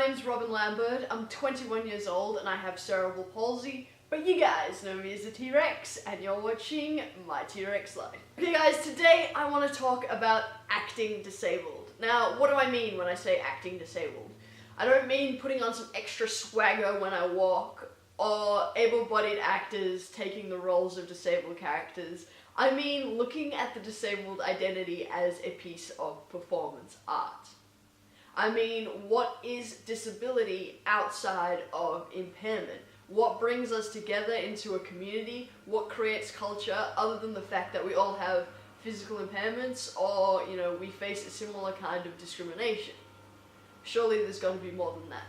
name's Robin Lambert, I'm 21 years old and I have cerebral palsy, but you guys know me as the T-Rex and you're watching my T-Rex life. Okay guys, today I want to talk about acting disabled. Now, what do I mean when I say acting disabled? I don't mean putting on some extra swagger when I walk, or able-bodied actors taking the roles of disabled characters. I mean looking at the disabled identity as a piece of performance art. I mean, what is disability outside of impairment? What brings us together into a community? What creates culture other than the fact that we all have physical impairments or, we face a similar kind of discrimination? Surely there's got to be more than that.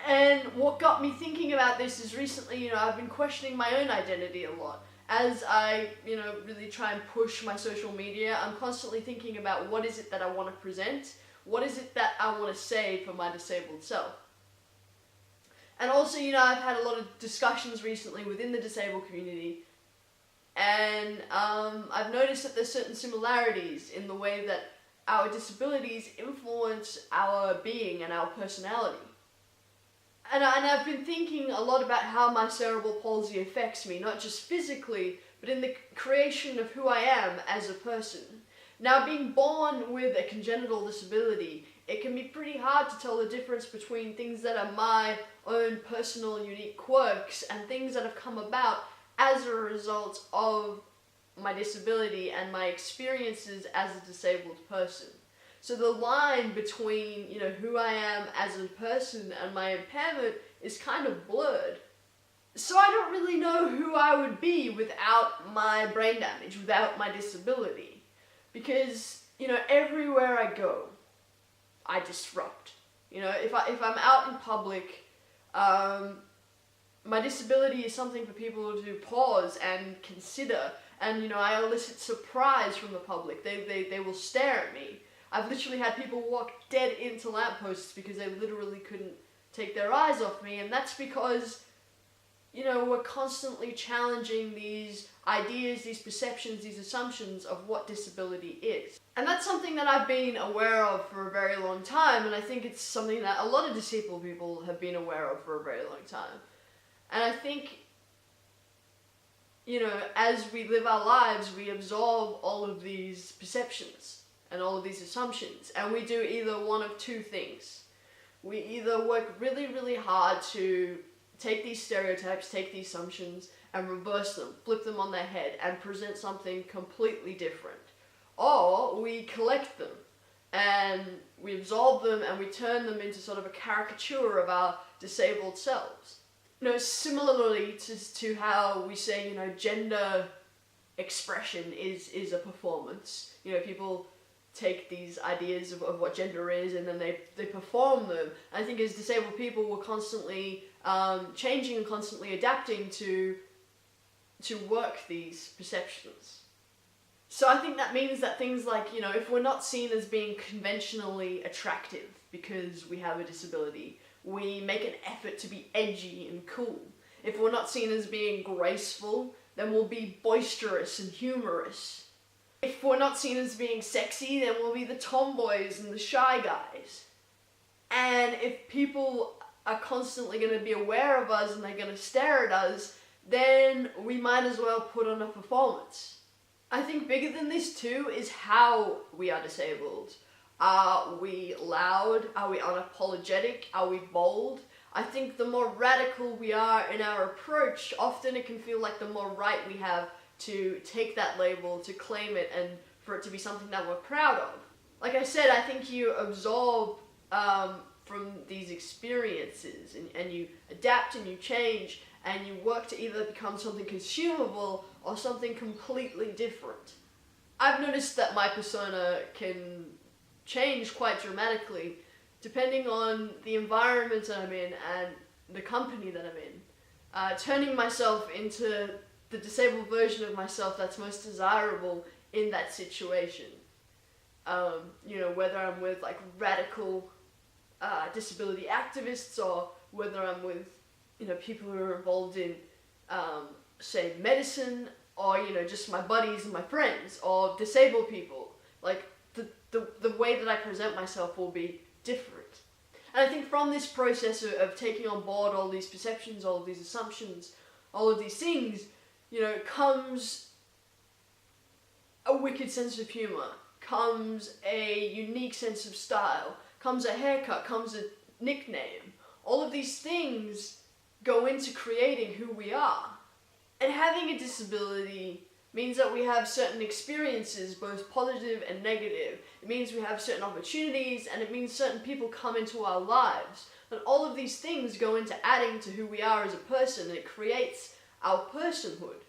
And what got me thinking about this is recently, I've been questioning my own identity a lot. As I, really try and push my social media, I'm constantly thinking about what is it that I want to present? What is it that I want to say for my disabled self? And also, I've had a lot of discussions recently within the disabled community, and I've noticed that there's certain similarities in the way that our disabilities influence our being and our personality. And I've been thinking a lot about how my cerebral palsy affects me, not just physically, but in the creation of who I am as a person. Now, being born with a congenital disability, it can be pretty hard to tell the difference between things that are my own personal unique quirks and things that have come about as a result of my disability and my experiences as a disabled person. So the line between, who I am as a person and my impairment is kind of blurred. So I don't really know who I would be without my brain damage, without my disability. Because, everywhere I go, I disrupt. If I'm out in public, my disability is something for people to pause and consider. And, I elicit surprise from the public. They will stare at me. I've literally had people walk dead into lampposts because they literally couldn't take their eyes off me. And that's because, we're constantly challenging these ideas, these perceptions, these assumptions of what disability is. And that's something that I've been aware of for a very long time, and I think it's something that a lot of disabled people have been aware of for a very long time. And I think, as we live our lives, we absorb all of these perceptions and all of these assumptions, and we do either one of two things. We either work really, really hard to take these stereotypes, take these assumptions, and reverse them, flip them on their head, and present something completely different. Or we collect them, and we absorb them, and we turn them into sort of a caricature of our disabled selves. Similarly to how we say, gender expression is a performance. People take these ideas of what gender is and then they perform them. I think as disabled people, we're constantly changing and constantly adapting to work these perceptions. So I think that means that things like, if we're not seen as being conventionally attractive because we have a disability, we make an effort to be edgy and cool. If we're not seen as being graceful, then we'll be boisterous and humorous. If we're not seen as being sexy, then we'll be the tomboys and the shy guys. And if people are constantly going to be aware of us and they're going to stare at us, then we might as well put on a performance. I think bigger than this too is how we are disabled. Are we loud? Are we unapologetic? Are we bold? I think the more radical we are in our approach, often it can feel like the more right we have to take that label, to claim it, and for it to be something that we're proud of. Like I said, I think you absorb from these experiences, and you adapt and you change, and you work to either become something consumable or something completely different. I've noticed that my persona can change quite dramatically depending on the environment that I'm in and the company that I'm in. Turning myself into the disabled version of myself that's most desirable in that situation. Whether I'm with radical disability activists or whether I'm with people who are involved in say medicine or just my buddies and my friends or disabled people. The way that I present myself will be different. And I think from this process of taking on board all these perceptions, all of these assumptions, all of these things, comes a wicked sense of humour, comes a unique sense of style, comes a haircut, comes a nickname. All of these things go into creating who we are. And having a disability means that we have certain experiences, both positive and negative. It means we have certain opportunities, and it means certain people come into our lives. And all of these things go into adding to who we are as a person, and it creates our personhood.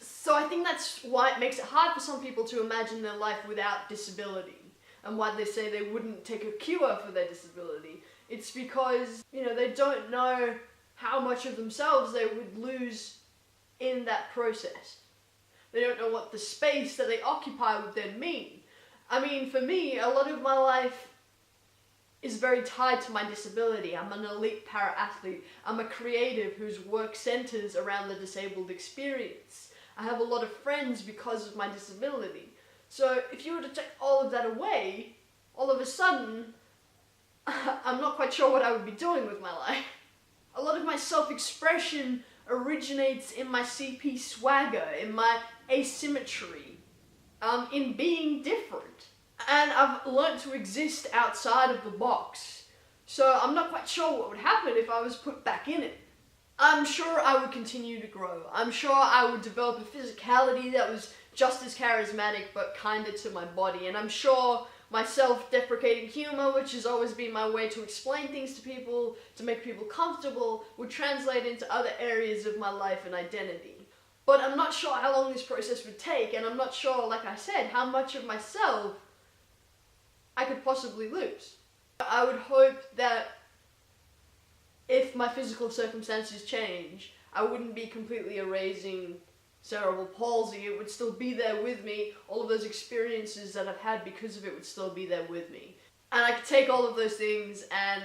So I think that's why it makes it hard for some people to imagine their life without disability, and why they say they wouldn't take a cure for their disability. It's because, they don't know how much of themselves they would lose in that process. They don't know what the space that they occupy would then mean. I mean, for me, a lot of my life is very tied to my disability. I'm an elite para-athlete. I'm a creative whose work centers around the disabled experience. I have a lot of friends because of my disability. So if you were to take all of that away, all of a sudden, I'm not quite sure what I would be doing with my life. A lot of my self-expression originates in my CP swagger, in my asymmetry, in being different. And I've learned to exist outside of the box. So I'm not quite sure what would happen if I was put back in it. I'm sure I would continue to grow. I'm sure I would develop a physicality that was just as charismatic but kinder to my body. And I'm sure my self-deprecating humor, which has always been my way to explain things to people, to make people comfortable, would translate into other areas of my life and identity. But I'm not sure how long this process would take, and I'm not sure, like I said, how much of myself I could possibly lose. I would hope that if my physical circumstances change, I wouldn't be completely erasing cerebral palsy. It would still be there with me. All of those experiences that I've had because of it would still be there with me. And I could take all of those things and,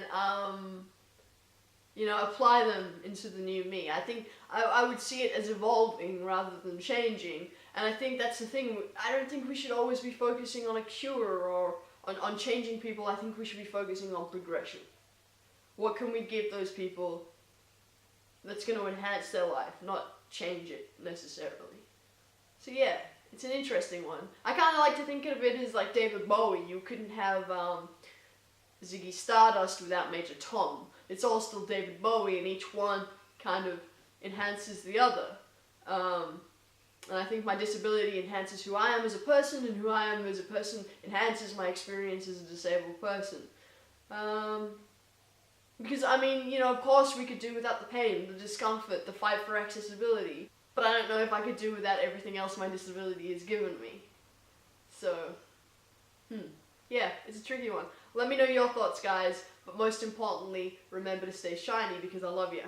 apply them into the new me. I think I would see it as evolving rather than changing. And I think that's the thing. I don't think we should always be focusing on a cure or on changing people. I think we should be focusing on progression. What can we give those people that's going to enhance their life, not change it necessarily? So yeah, it's an interesting one. I kind of like to think of it as like David Bowie. You couldn't have Ziggy Stardust without Major Tom. It's all still David Bowie, and each one kind of enhances the other. And I think my disability enhances who I am as a person, and who I am as a person enhances my experience as a disabled person. Because, of course we could do without the pain, the discomfort, the fight for accessibility. But I don't know if I could do without everything else my disability has given me. So, yeah, it's a tricky one. Let me know your thoughts, guys. But most importantly, remember to stay shiny because I love you.